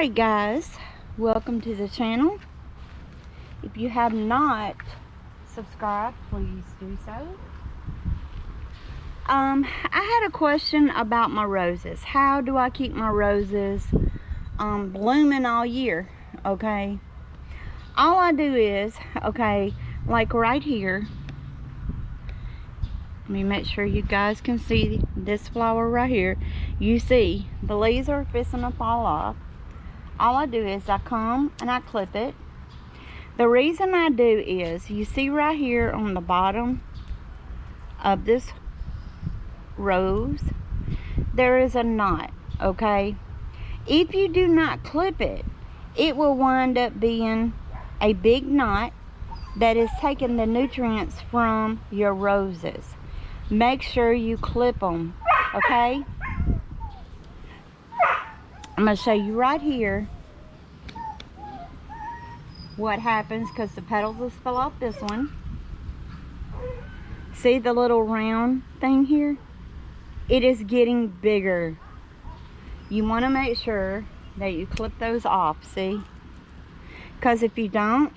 Alright guys, welcome to the channel. If you have not subscribed, please do so. I had a question about my roses. How do I keep my roses blooming all year? Okay, all I do is, okay, like right here, let me make sure you guys can see this flower right here. You see the leaves are fixing to fall off. All I do is I come and I clip it. The reason I do is, you see right here on the bottom of this rose, there is a knot, okay? If you do not clip it, it will wind up being a big knot that is taking the nutrients from your roses. Make sure you clip them, okay? I'm going to show you right here what happens, because the petals just fell off this one. See the little round thing here? It is getting bigger. You want to make sure that you clip those off, see? Because if you don't,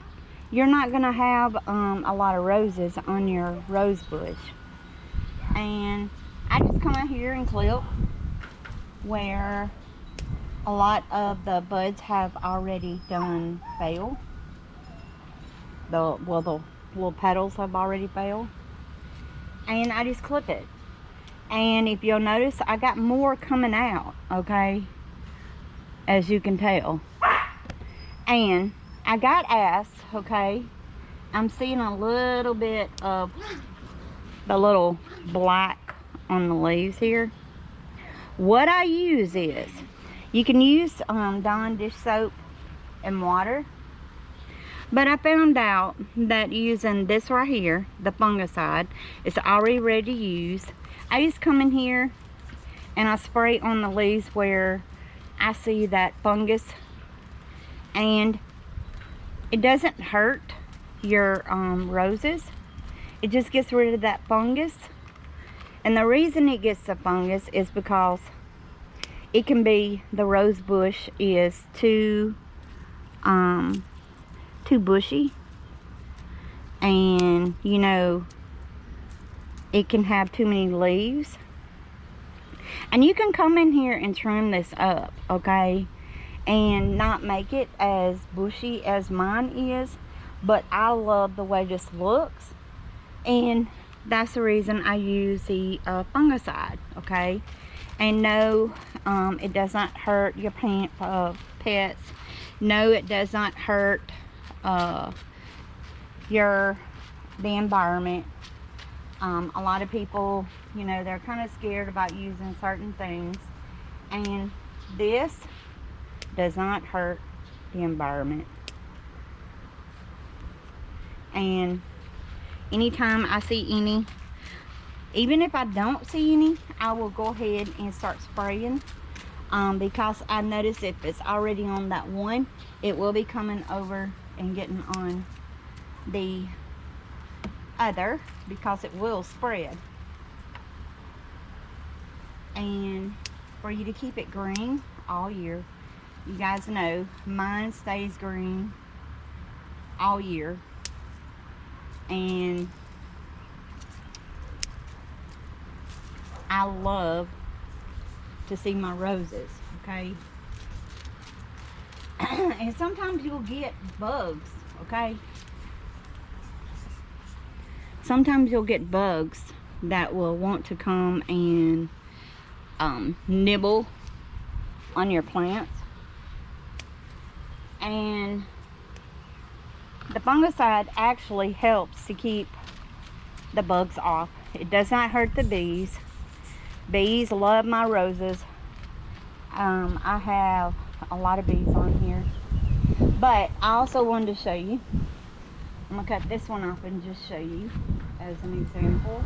you're not going to have a lot of roses on your rose bush. And I just come out here and clip where a lot of the buds have already done failed. The little petals have already failed. And I just clip it. And if you'll notice, I got more coming out, okay? As you can tell. And I got asked, okay? I'm seeing a little bit of the little black on the leaves here. What I use is, you can use Dawn dish soap and water. But I found out that using this right here, the fungicide, it's already ready to use. I just come in here and I spray on the leaves where I see that fungus. And it doesn't hurt your roses. It just gets rid of that fungus. And the reason it gets the fungus is because it can be the rose bush is too bushy, and you know, it can have too many leaves. And you can come in here and trim this up, okay, and not make it as bushy as mine is, but I love the way this looks, and that's the reason I use the fungicide, okay. And no, it does not hurt your pets. No, it does not hurt the environment. A lot of people, you know, they're kind of scared about using certain things, and this does not hurt the environment. And anytime I see any, even if I don't see any, I will go ahead and start spraying, because I notice if it's already on that one, it will be coming over and getting on the other, because it will spread. And for you to keep it green all year, you guys know mine stays green all year. And I love to see my roses, okay? And sometimes you'll get bugs, okay? Sometimes you'll get bugs that will want to come and nibble on your plants. And the fungicide actually helps to keep the bugs off. It does not hurt the bees. Bees love my roses. I have a lot of bees on here. But I also wanted to show you. I'm going to cut this one off and just show you as an example.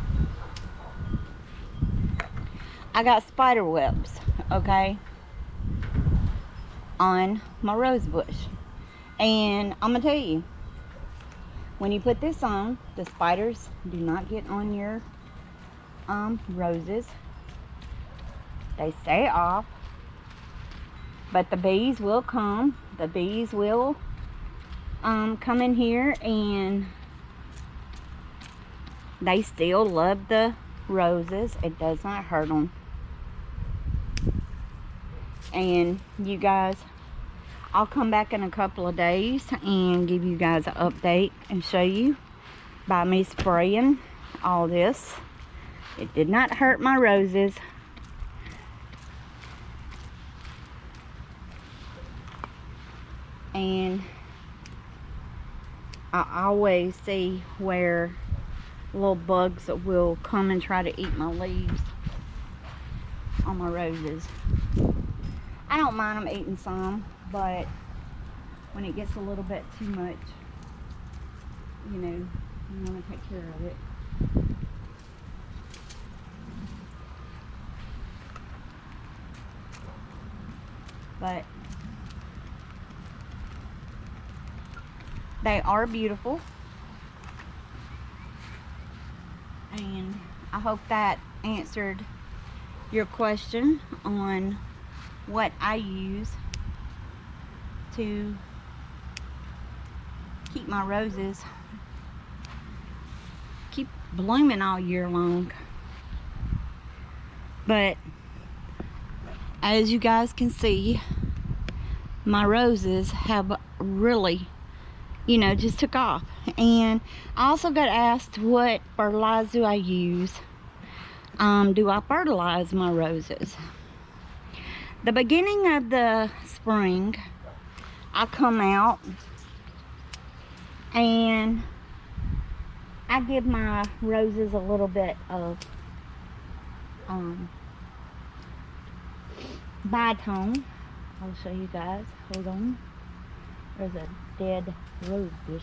I got spider webs, okay, on my rose bush. And I'm going to tell you, when you put this on, the spiders do not get on your roses. They stay off. But the bees will come. The bees will come in here, and they still love the roses. It does not hurt them. And you guys, I'll come back in a couple of days and give you guys an update and show you by me spraying all this. It did not hurt my roses. And I always see where little bugs will come and try to eat my leaves on my roses. I don't mind them eating some, but when it gets a little bit too much, you know, you want to take care of it. But they are beautiful, and I hope that answered your question on what I use to keep my roses keep blooming all year long. But as you guys can see, my roses have really, you know, just took off. And I also got asked, what fertilizer do I use? Do I fertilize my roses? The beginning of the spring, I come out and I give my roses a little bit of Bitone. I'll show you guys. Hold on. There's a dead rose bush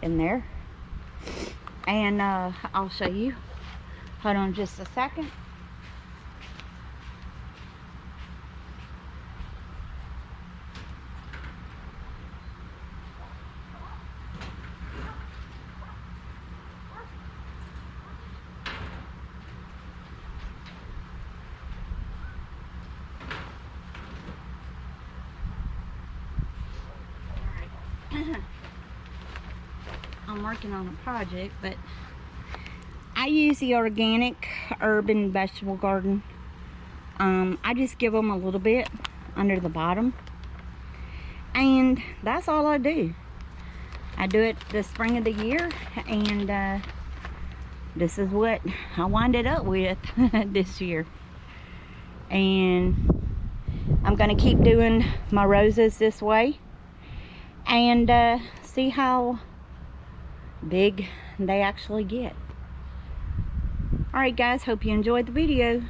in there. And I'll show you. Hold on just a second. I'm working on a project, but I use the organic urban vegetable garden. I just give them a little bit under the bottom, and that's all I do. I do it the spring of the year, and this is what I wind it up with this year. And I'm gonna keep doing my roses this way, and see how big they actually get. Alright guys, hope you enjoyed the video.